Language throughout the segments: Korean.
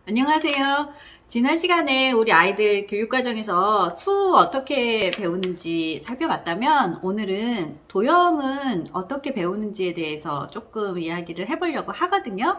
안녕하세요. 지난 시간에 우리 아이들 교육과정에서 수 어떻게 배우는지 살펴봤다면 오늘은 도형은 어떻게 배우는지에 대해서 조금 이야기를 해보려고 하거든요.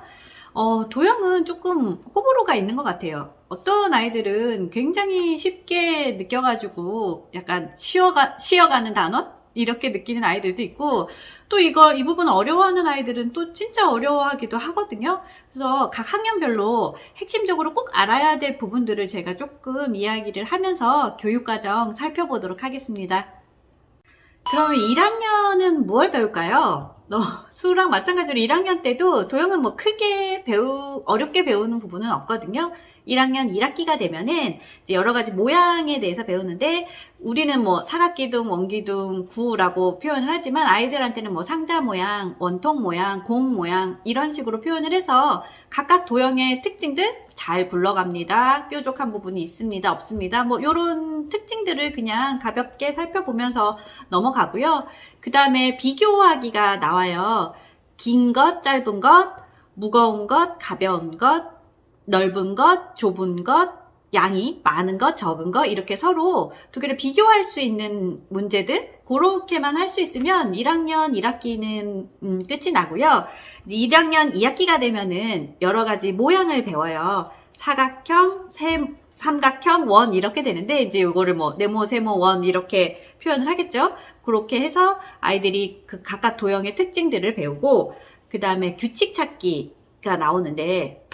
도형은 조금 호불호가 있는 것 같아요. 어떤 아이들은 굉장히 쉽게 느껴가지고 약간 쉬어가는 단어? 이렇게 느끼는 아이들도 있고, 또 이 부분 어려워하는 아이들은 또 진짜 어려워하기도 하거든요. 그래서 각 학년별로 핵심적으로 꼭 알아야 될 부분들을 제가 조금 이야기를 하면서 교육과정 살펴보도록 하겠습니다. 그러면 1학년은 무엇을 배울까요? 수랑 마찬가지로 1학년 때도 도형은 뭐 크게 어렵게 배우는 부분은 없거든요. 1학년 1학기가 되면은 이제 여러 가지 모양에 대해서 배우는데, 우리는 뭐 사각기둥, 원기둥, 구라고 표현을 하지만 아이들한테는 뭐 상자 모양, 원통 모양, 공 모양 이런 식으로 표현을 해서 각각 도형의 특징들 잘 굴러갑니다. 뾰족한 부분이 있습니다, 없습니다. 뭐 이런 특징들을 그냥 가볍게 살펴보면서 넘어가고요. 그 다음에 비교하기가 나와요. 긴 것, 짧은 것, 무거운 것, 가벼운 것, 넓은 것, 좁은 것, 양이 많은 것, 적은 것, 이렇게 서로 두 개를 비교할 수 있는 문제들, 그렇게만 할 수 있으면 1학년 1학기는 끝이 나고요. 1학년 2학기가 되면은 여러 가지 모양을 배워요. 사각형, 삼각형, 원 이렇게 되는데, 이제 이거를 뭐 네모, 세모, 원 이렇게 표현을 하겠죠. 그렇게 해서 아이들이 그 각각 도형의 특징들을 배우고, 그 다음에 규칙 찾기가 나오는데,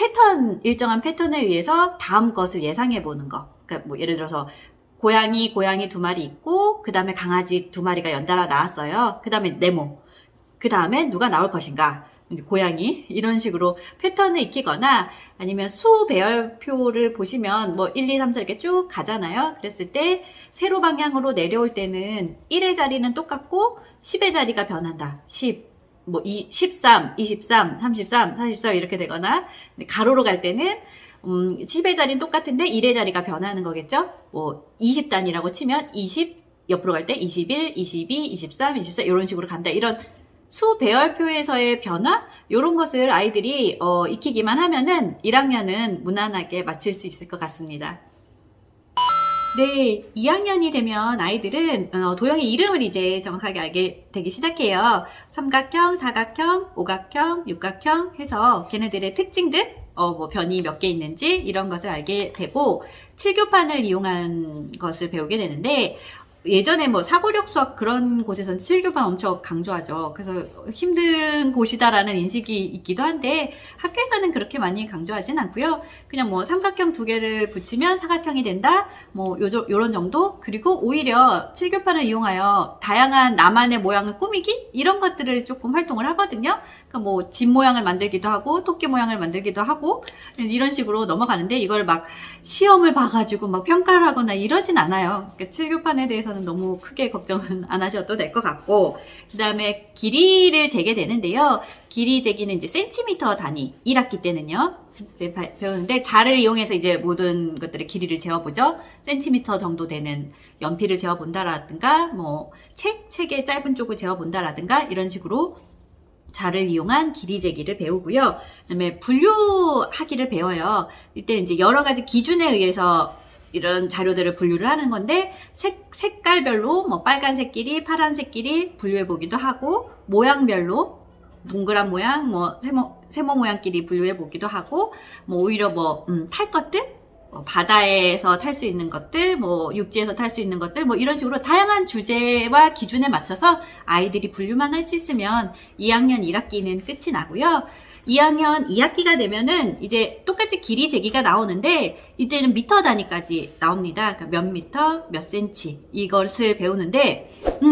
일정한 패턴에 의해서 다음 것을 예상해 보는 거. 그러니까 뭐 예를 들어서 고양이 두 마리 있고, 그 다음에 강아지 두 마리가 연달아 나왔어요. 그 다음에 네모. 그 다음에 누가 나올 것인가? 고양이 이런 식으로 패턴을 익히거나, 아니면 수 배열표를 보시면 뭐 1, 2, 3, 4 이렇게 쭉 가잖아요. 그랬을 때 세로 방향으로 내려올 때는 1의 자리는 똑같고 10의 자리가 변한다. 10, 뭐 13, 23, 33, 44 이렇게 되거나, 가로로 갈 때는 10의 자리는 똑같은데 1의 자리가 변하는 거겠죠. 뭐 20단이라고 치면 20, 옆으로 갈 때 21, 22, 23, 24 이런 식으로 간다. 이런 수 배열표에서의 변화, 이런 것을 아이들이 익히기만 하면은 1학년은 무난하게 마칠 수 있을 것 같습니다. 네, 2학년이 되면 아이들은 도형의 이름을 이제 정확하게 알게 되기 시작해요. 삼각형, 사각형, 오각형, 육각형 해서 걔네들의 특징들, 뭐 변이 몇 개 있는지 이런 것을 알게 되고, 칠교판을 이용한 것을 배우게 되는데, 예전에 뭐 사고력 수학 그런 곳에서는 칠교판 엄청 강조하죠. 그래서 힘든 곳이다라는 인식이 있기도 한데, 학교에서는 그렇게 많이 강조하진 않고요. 그냥 뭐 삼각형 두 개를 붙이면 사각형이 된다, 뭐 요런 정도. 그리고 오히려 칠교판을 이용하여 다양한 나만의 모양을 꾸미기, 이런 것들을 조금 활동을 하거든요. 그러니까 뭐 집 모양을 만들기도 하고 토끼 모양을 만들기도 하고 이런 식으로 넘어가는데, 이걸 막 시험을 봐가지고 막 평가를 하거나 이러진 않아요. 그러니까 칠교판에 대해서는 너무 크게 걱정은 안 하셔도 될 것 같고, 그 다음에 길이를 재게 되는데요. 길이 재기는 이제 센티미터 단위, 1학기 때는요. 이제 배우는데, 자를 이용해서 이제 모든 것들의 길이를 재어보죠. 센티미터 정도 되는 연필을 재어본다라든가, 뭐 책의 짧은 쪽을 재어본다라든가, 이런 식으로 자를 이용한 길이 재기를 배우고요. 그다음에 분류하기를 배워요. 이때 이제 여러 가지 기준에 의해서 이런 자료들을 분류를 하는 건데, 색깔별로 뭐 빨간색끼리, 파란색끼리 분류해 보기도 하고, 모양별로 동그란 모양, 뭐 세모 모양끼리 분류해 보기도 하고, 뭐 오히려 뭐 탈 것들, 바다에서 탈 수 있는 것들, 뭐 육지에서 탈 수 있는 것들, 뭐 이런 식으로 다양한 주제와 기준에 맞춰서 아이들이 분류만 할 수 있으면 2학년 1학기는 끝이 나고요. 2학년 2학기가 되면은 이제 똑같이 길이 재기가 나오는데, 이때는 미터 단위까지 나옵니다. 그러니까 몇 미터, 몇 센치 이것을 배우는데,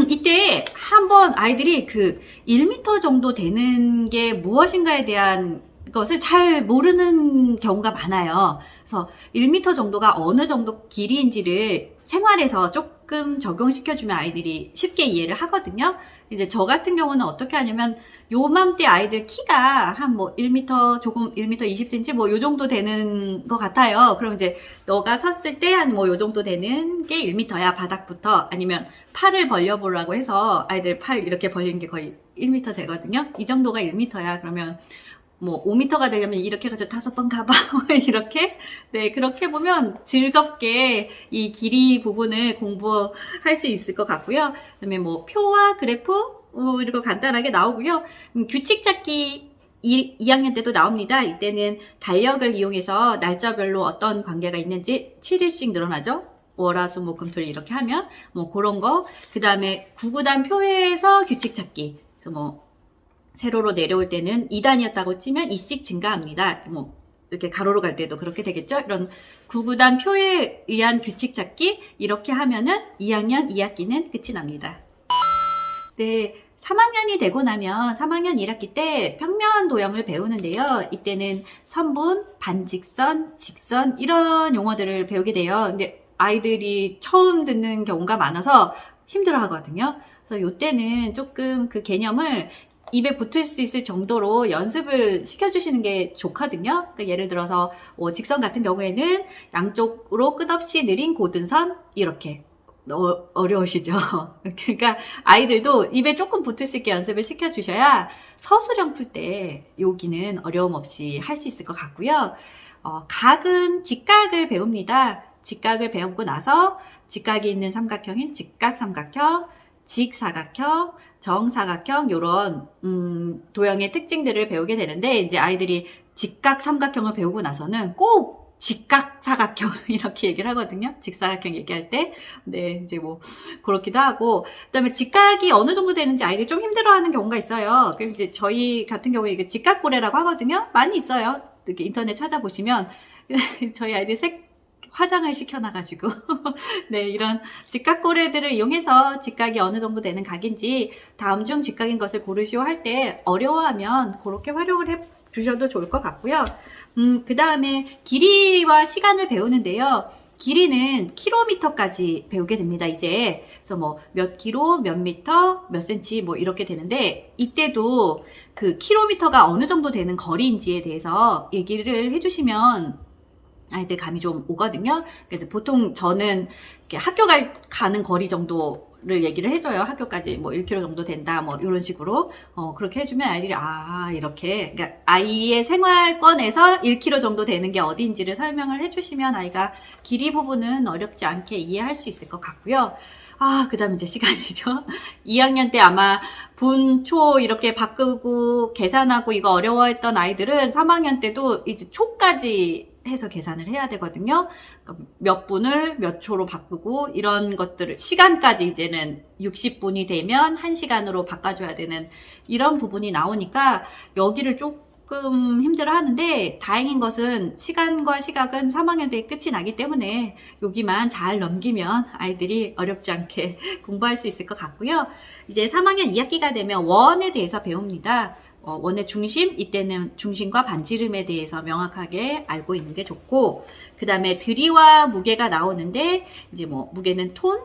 이때 한번 아이들이 그 1미터 정도 되는 게 무엇인가에 대한 것을 잘 모르는 경우가 많아요. 그래서 1m 정도가 어느 정도 길이인지를 생활에서 조금 적용시켜주면 아이들이 쉽게 이해를 하거든요. 이제 저 같은 경우는 어떻게 하냐면, 요맘때 아이들 키가 한 뭐 1m 조금, 1m 20cm 뭐 요 정도 되는 것 같아요. 그럼 이제 너가 섰을 때 한 뭐 요 정도 되는 게 1m야, 바닥부터. 아니면 팔을 벌려보라고 해서 아이들 팔 이렇게 벌리는 게 거의 1m 되거든요. 이 정도가 1m야. 그러면 뭐 5m가 되려면 이렇게 해가지고 5번 가봐 이렇게 네 그렇게 보면 즐겁게 이 길이 부분을 공부할 수 있을 것 같고요. 그다음에 뭐 표와 그래프 이렇게 간단하게 나오고요. 규칙 찾기 2학년 때도 나옵니다. 이때는 달력을 이용해서 날짜별로 어떤 관계가 있는지 7일씩 늘어나죠. 월화수목금토일 이렇게 하면 뭐 그런 거. 그 다음에 구구단 표에서 규칙 찾기. 그래서 뭐 세로로 내려올 때는 2단이었다고 치면 2씩 증가합니다. 뭐 이렇게 가로로 갈 때도 그렇게 되겠죠. 이런 구구단 표에 의한 규칙 찾기 이렇게 하면은 2학년 2학기는 끝이 납니다. 네. 3학년이 되고 나면 3학년 1학기 때 평면 도형을 배우는데요. 이때는 선분, 반직선, 직선 이런 용어들을 배우게 돼요. 근데 아이들이 처음 듣는 경우가 많아서 힘들어 하거든요. 그래서 이때는 조금 그 개념을 입에 붙을 수 있을 정도로 연습을 시켜주시는 게 좋거든요. 그러니까 예를 들어서 직선 같은 경우에는 양쪽으로 끝없이 느린 고등선 이렇게 어려우시죠? 그러니까 아이들도 입에 조금 붙을 수 있게 연습을 시켜주셔야 서술형 풀 때 여기는 어려움 없이 할 수 있을 것 같고요. 각은 직각을 배웁니다. 직각을 배우고 나서 직각이 있는 삼각형인 직각삼각형, 직사각형, 정사각형 이런 도형의 특징들을 배우게 되는데 이제 아이들이 직각삼각형을 배우고 나서는 꼭 직각사각형 이렇게 얘기를 하거든요. 직사각형 얘기할 때. 네, 이제 뭐 그렇기도 하고 그다음에 직각이 어느 정도 되는지 아이들이 좀 힘들어하는 경우가 있어요. 그럼 이제 저희 같은 경우에 이게 직각고래라고 하거든요. 많이 있어요. 이렇게 인터넷 찾아보시면 저희 아이들 화장을 시켜놔가지고 네 이런 직각고래들을 이용해서 직각이 어느 정도 되는 각인지 다음 중 직각인 것을 고르시오 할 때 어려워하면 그렇게 활용을 해 주셔도 좋을 것 같고요. 그 다음에 길이와 시간을 배우는데요. 길이는 킬로미터까지 배우게 됩니다, 이제. 그래서 뭐 몇 킬로, 몇 미터, 몇 센치 뭐 이렇게 되는데 이때도 그 킬로미터가 어느 정도 되는 거리인지에 대해서 얘기를 해주시면 아이들 감이 좀 오거든요. 그래서 보통 저는 이렇게 학교 가는 거리 정도를 얘기를 해줘요. 학교까지 뭐 1km 정도 된다, 뭐 이런 식으로 그렇게 해주면 아이들이 이렇게 그러니까 아이의 생활권에서 1km 정도 되는 게 어디인지를 설명을 해주시면 아이가 길이 부분은 어렵지 않게 이해할 수 있을 것 같고요. 그 다음에 이제 시간이죠. 2학년 때 아마 분, 초 이렇게 바꾸고 계산하고 이거 어려워했던 아이들은 3학년 때도 이제 초까지 해서 계산을 해야 되거든요. 그러니까 몇 분을 몇 초로 바꾸고 이런 것들을 시간까지 이제는 60분이 되면 1시간으로 바꿔줘야 되는 이런 부분이 나오니까 여기를 조금 힘들어 하는데 다행인 것은 시간과 시각은 3학년 때 끝이 나기 때문에 여기만 잘 넘기면 아이들이 어렵지 않게 공부할 수 있을 것 같고요. 이제 3학년 2학기가 되면 원에 대해서 배웁니다. 원의 중심, 이때는 중심과 반지름에 대해서 명확하게 알고 있는 게 좋고, 그 다음에 들이와 무게가 나오는데, 이제 뭐, 무게는 톤,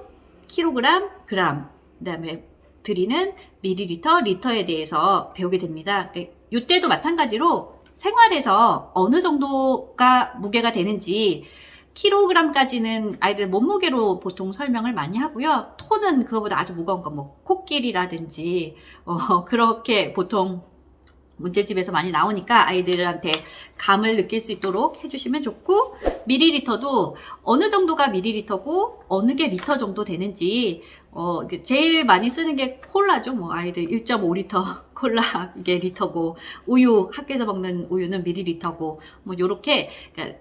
킬로그램, 그램, 그 다음에 들이는 밀리리터, 리터에 대해서 배우게 됩니다. 이때도 마찬가지로 생활에서 어느 정도가 무게가 되는지, 킬로그램까지는 아이들 몸무게로 보통 설명을 많이 하고요. 톤은 그거보다 아주 무거운 거, 뭐, 코끼리라든지, 그렇게 보통 문제집에서 많이 나오니까 아이들한테 감을 느낄 수 있도록 해주시면 좋고, 밀리리터도 어느 정도가 밀리리터고 어느 게 리터 정도 되는지 제일 많이 쓰는 게 콜라죠. 뭐 아이들 1.5리터 콜라 이게 리터고, 우유 학교에서 먹는 우유는 밀리리터고, 뭐 요렇게 그러니까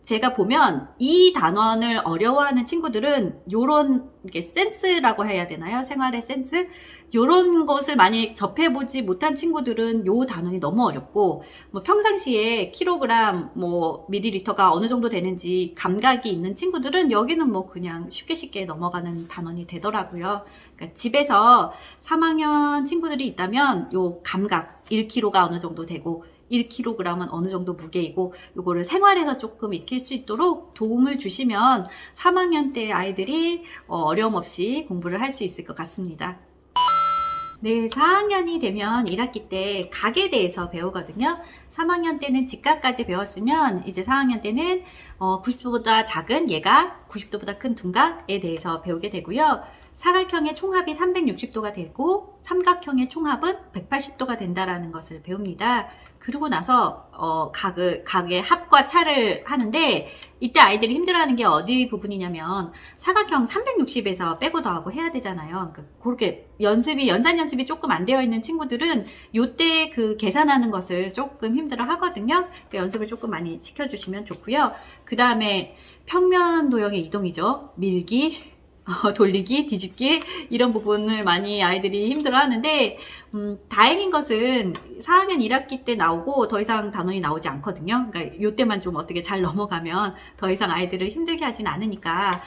제가 보면 이 단원을 어려워하는 친구들은 요런 이게 센스라고 해야 되나요? 생활의 센스? 요런 것을 많이 접해보지 못한 친구들은 요 단원이 너무 어렵고, 뭐 평상시에 킬로그램, 뭐 밀리리터가 어느 정도 되는지 감각이 있는 친구들은 여기는 뭐 그냥 쉽게 넘어가는 단원이 되더라고요. 그러니까 집에서 3학년 친구들이 있다면 요 감각 1kg가 어느 정도 되고 1kg은 어느 정도 무게이고 요거를 생활에서 조금 익힐 수 있도록 도움을 주시면 3학년 때 아이들이 어려움 없이 공부를 할 수 있을 것 같습니다. 네, 4학년이 되면 1학기 때 각에 대해서 배우거든요. 3학년 때는 직각까지 배웠으면 이제 4학년 때는 90도보다 작은 얘가 90도보다 큰 둔각에 대해서 배우게 되고요. 사각형의 총합이 360도가 되고 삼각형의 총합은 180도가 된다라는 것을 배웁니다. 그러고 나서 각의 합과 차를 하는데 이때 아이들이 힘들어하는 게 어디 부분이냐면 사각형 360에서 빼고 더하고 해야 되잖아요. 그렇게 연산 연습이 조금 안 되어 있는 친구들은 요때 그 계산하는 것을 조금 힘들어 하거든요. 그러니까 연습을 조금 많이 시켜주시면 좋고요. 그 다음에 평면 도형의 이동이죠. 밀기, 돌리기, 뒤집기 이런 부분을 많이 아이들이 힘들어 하는데 다행인 것은 4학년 1학기 때 나오고 더 이상 단원이 나오지 않거든요. 그러니까 요때만 좀 어떻게 잘 넘어가면 더 이상 아이들을 힘들게 하진 않으니까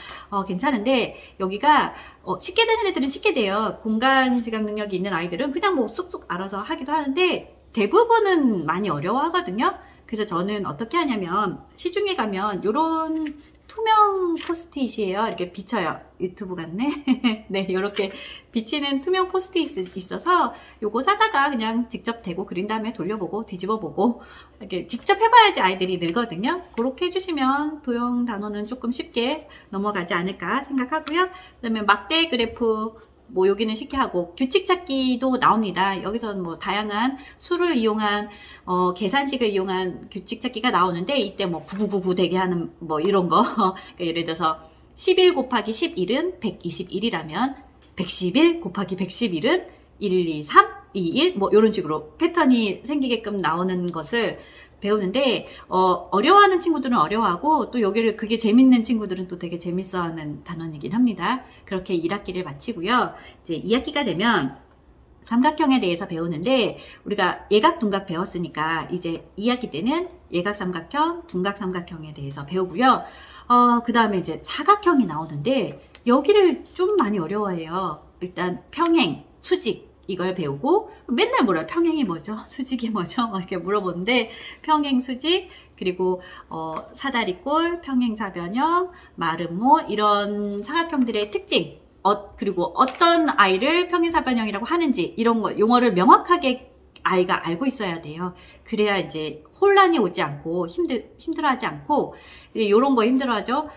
괜찮은데 여기가 쉽게 되는 애들은 쉽게 돼요. 공간 지각 능력이 있는 아이들은 그냥 뭐 쑥쑥 알아서 하기도 하는데 대부분은 많이 어려워하거든요. 그래서 저는 어떻게 하냐면 시중에 가면 요런 투명 포스트잇이에요. 이렇게 비쳐요. 유튜브 같네. 네, 이렇게 비치는 투명 포스트잇이 있어서 요거 사다가 그냥 직접 대고 그린 다음에 돌려보고 뒤집어보고 이렇게 직접 해봐야지 아이들이 늘거든요. 그렇게 해주시면 도형 단어는 조금 쉽게 넘어가지 않을까 생각하고요. 그 다음에 막대 그래프 뭐 여기는 쉽게 하고 규칙 찾기도 나옵니다. 여기서는 뭐 다양한 수를 이용한 계산식을 이용한 규칙 찾기가 나오는데 이때 뭐 9999 되게 하는 뭐 이런 거 그러니까 예를 들어서 11 곱하기 11은 121이라면 111 곱하기 111은 1, 2, 3, 2, 1 뭐 이런 식으로 패턴이 생기게끔 나오는 것을 배우는데 어려워하는 친구들은 어려워하고 또 여기를 그게 재밌는 친구들은 또 되게 재밌어하는 단원이긴 합니다. 그렇게 1학기를 마치고요. 이제 2학기가 되면 삼각형에 대해서 배우는데 우리가 예각, 둔각 배웠으니까 이제 2학기 때는 예각 삼각형, 둔각 삼각형에 대해서 배우고요. 그 다음에 이제 사각형이 나오는데 여기를 좀 많이 어려워해요. 일단 평행, 수직 이걸 배우고 맨날 물어요. 평행이 뭐죠? 수직이 뭐죠? 이렇게 물어보는데 평행, 수직 그리고 사다리꼴, 평행사변형, 마름모 이런 사각형들의 특징 그리고 어떤 아이를 평행사변형이라고 하는지 이런 거 용어를 명확하게 아이가 알고 있어야 돼요. 그래야 이제 혼란이 오지 않고 힘들어하지 않고 이런 거 힘들어하죠.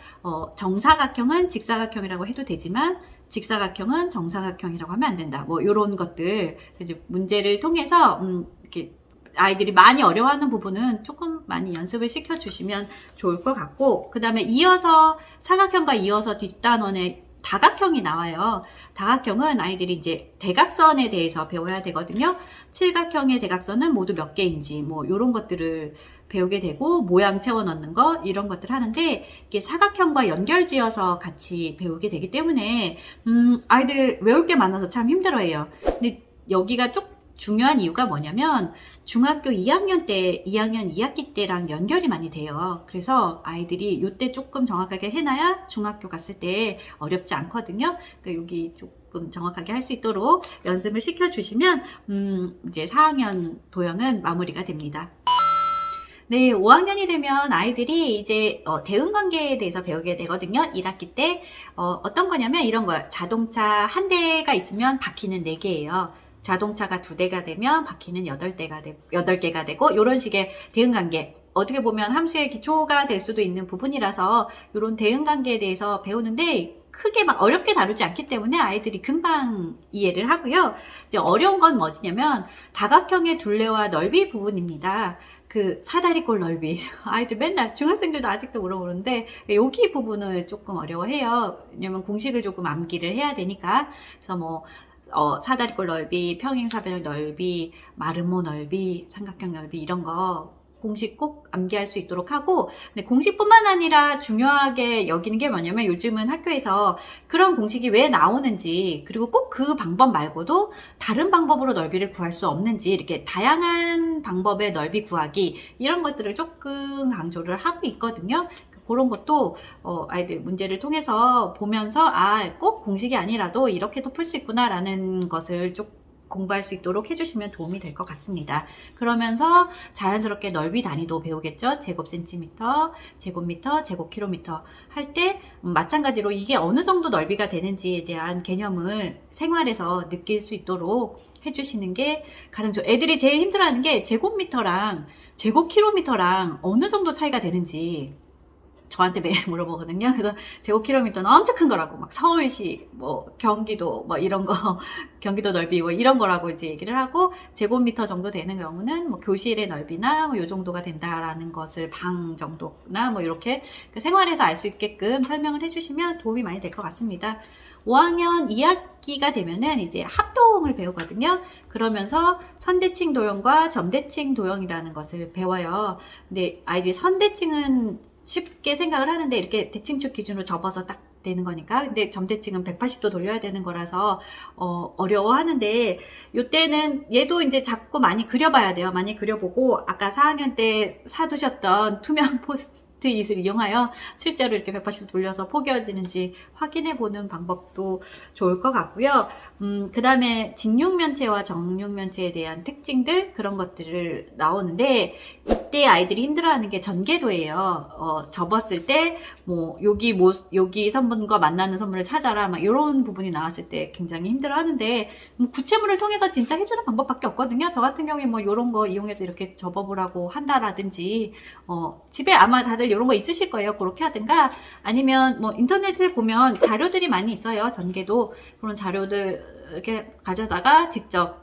정사각형은 직사각형이라고 해도 되지만 직사각형은 정사각형이라고 하면 안 된다. 뭐 이런 것들 이제 문제를 통해서 이렇게 아이들이 많이 어려워하는 부분은 조금 많이 연습을 시켜주시면 좋을 것 같고 그 다음에 이어서 사각형과 이어서 뒷단원에 다각형이 나와요. 다각형은 아이들이 이제 대각선에 대해서 배워야 되거든요. 칠각형의 대각선은 모두 몇 개인지 뭐 이런 것들을 배우게 되고 모양 채워 넣는 거 이런 것들 하는데 이게 사각형과 연결지어서 같이 배우게 되기 때문에 아이들 외울 게 많아서 참 힘들어해요. 근데 여기가 좀 중요한 이유가 뭐냐면 중학교 2학년 때 2학년 2학기 때랑 연결이 많이 돼요. 그래서 아이들이 이때 조금 정확하게 해놔야 중학교 갔을 때 어렵지 않거든요. 그러니까 여기 조금 정확하게 할 수 있도록 연습을 시켜주시면 이제 4학년 도형은 마무리가 됩니다. 네, 5학년이 되면 아이들이 이제 대응관계에 대해서 배우게 되거든요. 1학기 때 어떤 거냐면 이런 거예요. 자동차 한 대가 있으면 바퀴는 4개예요. 자동차가 2대가 되면 바퀴는 8개가 되고 이런 식의 대응관계 어떻게 보면 함수의 기초가 될 수도 있는 부분이라서 이런 대응관계에 대해서 배우는데 크게 막 어렵게 다루지 않기 때문에 아이들이 금방 이해를 하고요. 이제 어려운 건 뭐냐면 다각형의 둘레와 넓이 부분입니다. 그 사다리꼴 넓이 아이들 맨날 중학생들도 아직도 물어보는데 여기 부분을 조금 어려워해요. 왜냐면 공식을 조금 암기를 해야 되니까. 그래서 뭐 사다리꼴 넓이, 평행사변형 넓이, 마름모 넓이, 삼각형 넓이 이런 거 공식 꼭 암기할 수 있도록 하고 근데 공식뿐만 아니라 중요하게 여기는 게 뭐냐면 요즘은 학교에서 그런 공식이 왜 나오는지 그리고 꼭 그 방법 말고도 다른 방법으로 넓이를 구할 수 없는지 이렇게 다양한 방법의 넓이 구하기 이런 것들을 조금 강조를 하고 있거든요. 그런 것도 아이들 문제를 통해서 보면서 꼭 공식이 아니라도 이렇게도 풀 수 있구나 라는 것을 좀 공부할 수 있도록 해주시면 도움이 될 것 같습니다. 그러면서 자연스럽게 넓이 단위도 배우겠죠. 제곱센티미터, 제곱미터, 제곱킬로미터 할 때 마찬가지로 이게 어느 정도 넓이가 되는지에 대한 개념을 생활에서 느낄 수 있도록 해주시는 게 가장 좋아요. 애들이 제일 힘들어하는 게 제곱미터랑 제곱킬로미터랑 어느 정도 차이가 되는지 저한테 매일 물어보거든요. 그래서 제곱킬로미터는 엄청 큰 거라고, 막 서울시, 뭐 경기도, 뭐 이런 거, 경기도 넓이 뭐 이런 거라고 이제 얘기를 하고, 제곱미터 정도 되는 경우는 뭐 교실의 넓이나 뭐 요 정도가 된다라는 것을 방 정도나 뭐 이렇게 생활에서 알 수 있게끔 설명을 해주시면 도움이 많이 될 것 같습니다. 5학년 2학기가 되면은 이제 합동을 배우거든요. 그러면서 선대칭 도형과 점대칭 도형이라는 것을 배워요. 근데 아이들이 선대칭은 쉽게 생각을 하는데 이렇게 대칭축 기준으로 접어서 딱 되는 거니까. 근데 점대칭은 180도 돌려야 되는 거라서 어려워하는데, 요때는 얘도 이제 자꾸 많이 그려봐야 돼요. 많이 그려보고 아까 4학년 때 사두셨던 투명 포스트잇을 이용하여 실제로 이렇게 180도 돌려서 포개어지는지 확인해보는 방법도 좋을 것 같고요. 그 다음에 직육면체와 정육면체에 대한 특징들, 그런 것들을 나오는데, 이때 아이들이 힘들어하는 게 전개도예요. 접었을 때 뭐 여기 선분과 만나는 선분을 찾아라, 막 이런 부분이 나왔을 때 굉장히 힘들어하는데, 구체물을 통해서 진짜 해주는 방법밖에 없거든요. 저 같은 경우에 뭐 이런 거 이용해서 이렇게 접어보라고 한다라든지, 집에 아마 다들 이런 거 있으실 거예요. 그렇게 하든가, 아니면 뭐 인터넷에 보면 자료들이 많이 있어요. 전개도. 그런 자료들 이렇게 가져다가 직접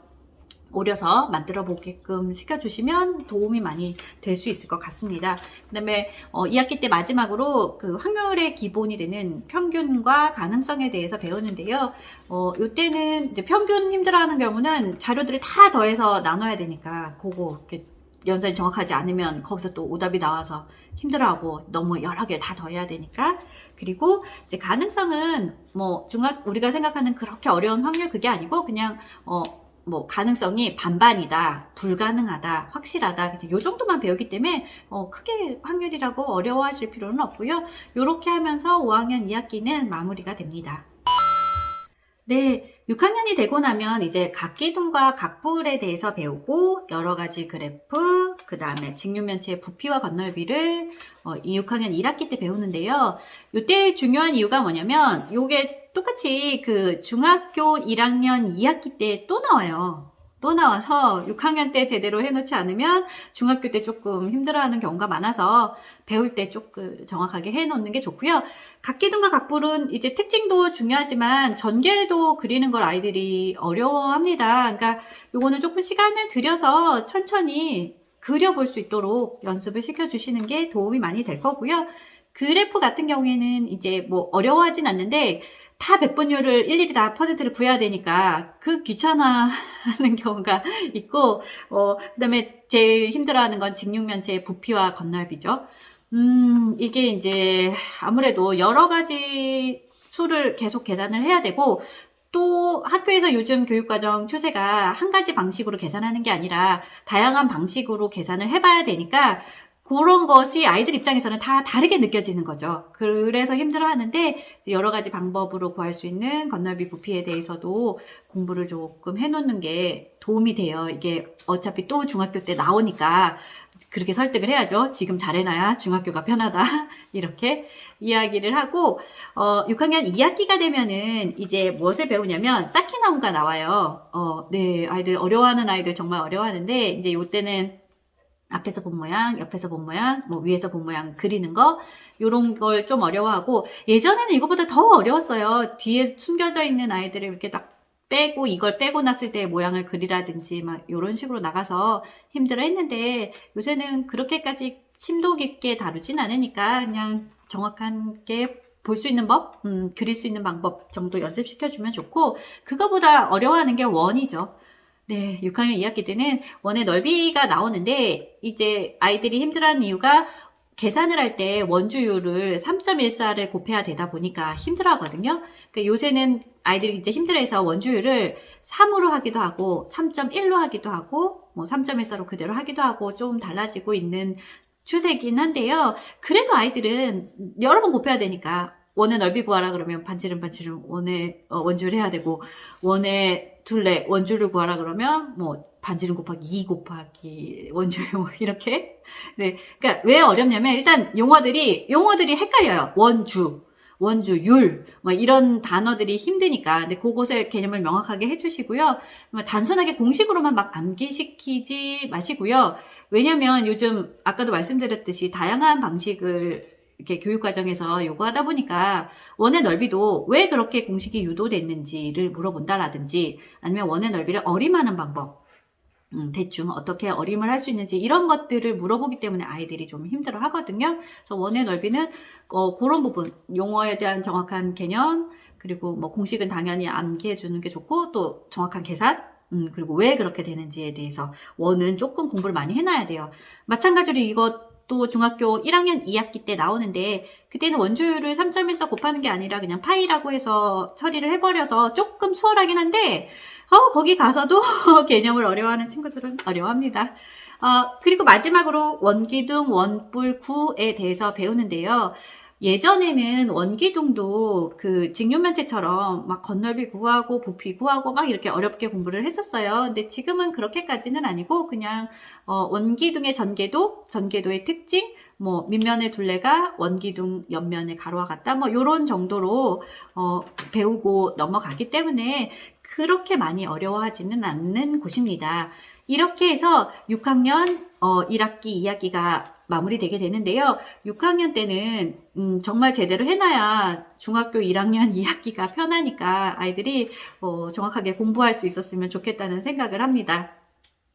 오려서 만들어 보게끔 시켜주시면 도움이 많이 될 수 있을 것 같습니다. 그 다음에 2학기 때 마지막으로 그 확률의 기본이 되는 평균과 가능성에 대해서 배우는데요. 요때는 이제 평균 힘들어하는 경우는 자료들을 다 더해서 나눠야 되니까, 그거 이렇게 연산이 정확하지 않으면 거기서 또 오답이 나와서 힘들어하고, 너무 여러 개를 다 더해야 되니까. 그리고 이제 가능성은 뭐 우리가 생각하는 그렇게 어려운 확률 그게 아니고, 그냥 뭐 가능성이 반반이다, 불가능하다, 확실하다, 요 정도만 배우기 때문에 크게 확률이라고 어려워하실 필요는 없고요. 요렇게 하면서 5학년 2학기는 마무리가 됩니다. 네, 6학년이 되고 나면 이제 각기둥과 각불에 대해서 배우고, 여러 가지 그래프, 그 다음에 직육면체의 부피와 건널비를 이 6학년 1학기 때 배우는데요. 이때 중요한 이유가 뭐냐면, 요게 똑같이 그 중학교 1학년 2학기 때 또 나와요. 또 나와서 6학년 때 제대로 해놓지 않으면 중학교 때 조금 힘들어하는 경우가 많아서 배울 때 조금 정확하게 해놓는 게 좋고요. 각기둥과 각불은 이제 특징도 중요하지만 전개도 그리는 걸 아이들이 어려워합니다. 그러니까 요거는 조금 시간을 들여서 천천히 그려볼 수 있도록 연습을 시켜주시는 게 도움이 많이 될 거고요. 그래프 같은 경우에는 이제 뭐 어려워하진 않는데, 다 백분율을 일일이 다 퍼센트를 구해야 되니까 그 귀찮아하는 경우가 있고, 그 다음에 제일 힘들어하는 건 직육면체의 부피와 건널비죠. 이게 이제 아무래도 여러 가지 수를 계속 계산을 해야 되고, 또 학교에서 요즘 교육과정 추세가 한 가지 방식으로 계산하는 게 아니라 다양한 방식으로 계산을 해봐야 되니까, 그런 것이 아이들 입장에서는 다 다르게 느껴지는 거죠. 그래서 힘들어하는데, 여러 가지 방법으로 구할 수 있는 건널비 부피에 대해서도 공부를 조금 해놓는 게 도움이 돼요. 이게 어차피 또 중학교 때 나오니까 그렇게 설득을 해야죠. 지금 잘해놔야 중학교가 편하다. 이렇게 이야기를 하고, 6학년 2학기가 되면은 이제 무엇을 배우냐면, 쌓기 나무가 나와요. 네, 아이들 어려워하는 아이들 정말 어려워하는데, 이제 요때는 앞에서 본 모양, 옆에서 본 모양, 뭐 위에서 본 모양 그리는 거, 요런 걸 좀 어려워하고, 예전에는 이거보다 더 어려웠어요. 뒤에 숨겨져 있는 아이들을 이렇게 딱 빼고, 이걸 빼고 났을 때 모양을 그리라든지 막 요런 식으로 나가서 힘들어 했는데, 요새는 그렇게까지 심도 깊게 다루진 않으니까 그냥 정확하게 볼 수 있는 법, 그릴 수 있는 방법 정도 연습시켜주면 좋고, 그거보다 어려워하는 게 원이죠. 네, 6학년 2학기 때는 원의 넓이가 나오는데, 이제 아이들이 힘들어하는 이유가 계산을 할 때 원주율을 3.14를 곱해야 되다 보니까 힘들어하거든요. 그러니까 요새는 아이들이 이제 힘들어해서 원주율을 3으로 하기도 하고, 3.1로 하기도 하고, 뭐 3.14로 그대로 하기도 하고, 좀 달라지고 있는 추세긴 한데요. 그래도 아이들은 여러 번 곱해야 되니까, 원의 넓이 구하라 그러면 반지름 원의 원주율 해야 되고, 원의 둘레 원주율을 구하라 그러면 뭐 반지름 곱하기 2 곱하기 원주율 뭐 이렇게. 네, 그러니까 왜 어렵냐면, 일단 용어들이 헷갈려요. 원주율 뭐 이런 단어들이 힘드니까. 근데 그것의 개념을 명확하게 해주시고요. 단순하게 공식으로만 막 암기시키지 마시고요. 왜냐면 요즘 아까도 말씀드렸듯이 다양한 방식을 이렇게 교육 과정에서 요구하다 보니까 원의 넓이도 왜 그렇게 공식이 유도됐는지를 물어본다라든지 아니면 원의 넓이를 어림하는 방법, 대충 어떻게 어림을 할 수 있는지 이런 것들을 물어보기 때문에 아이들이 좀 힘들어 하거든요. 그래서 원의 넓이는 그런 부분, 용어에 대한 정확한 개념, 그리고 뭐 공식은 당연히 암기해 주는 게 좋고 또 정확한 계산, 그리고 왜 그렇게 되는지에 대해서 원은 조금 공부를 많이 해놔야 돼요. 마찬가지로 이것도 중학교 1학년 2학기 때 나오는데 그때는 원조율을 3.14 곱하는 게 아니라 그냥 파이라고 해서 처리를 해버려서 조금 수월하긴 한데 거기 가서도 개념을 어려워하는 친구들은 어려워합니다. 그리고 마지막으로 원기둥, 원뿔, 구에 대해서 배우는데요. 예전에는 원기둥도 그 직육면체처럼 막 건널비 구하고 부피 구하고 막 이렇게 어렵게 공부를 했었어요. 근데 지금은 그렇게까지는 아니고 그냥 원기둥의 전개도, 전개도의 특징, 뭐 밑면의 둘레가 원기둥 옆면의 가로와 같다, 뭐 요런 정도로 배우고 넘어가기 때문에 그렇게 많이 어려워하지는 않는 곳입니다. 이렇게 해서 6학년 1학기, 2학기가 마무리되게 되는데요. 6학년 때는 정말 제대로 해놔야 중학교 1학년 2학기가 편하니까 아이들이 정확하게 공부할 수 있었으면 좋겠다는 생각을 합니다.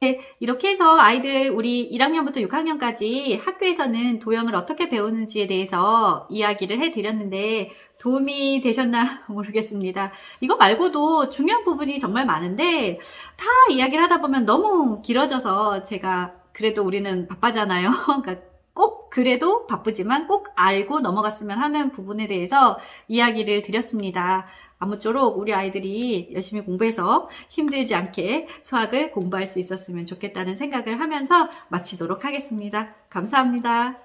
네, 이렇게 해서 아이들 우리 1학년부터 6학년까지 학교에서는 도형을 어떻게 배우는지에 대해서 이야기를 해드렸는데 도움이 되셨나 모르겠습니다. 이거 말고도 중요한 부분이 정말 많은데 다 이야기를 하다 보면 너무 길어져서 제가 그래도 우리는 바빠잖아요. 그러니까 꼭 그래도 바쁘지만 꼭 알고 넘어갔으면 하는 부분에 대해서 이야기를 드렸습니다. 아무쪼록 우리 아이들이 열심히 공부해서 힘들지 않게 수학을 공부할 수 있었으면 좋겠다는 생각을 하면서 마치도록 하겠습니다. 감사합니다.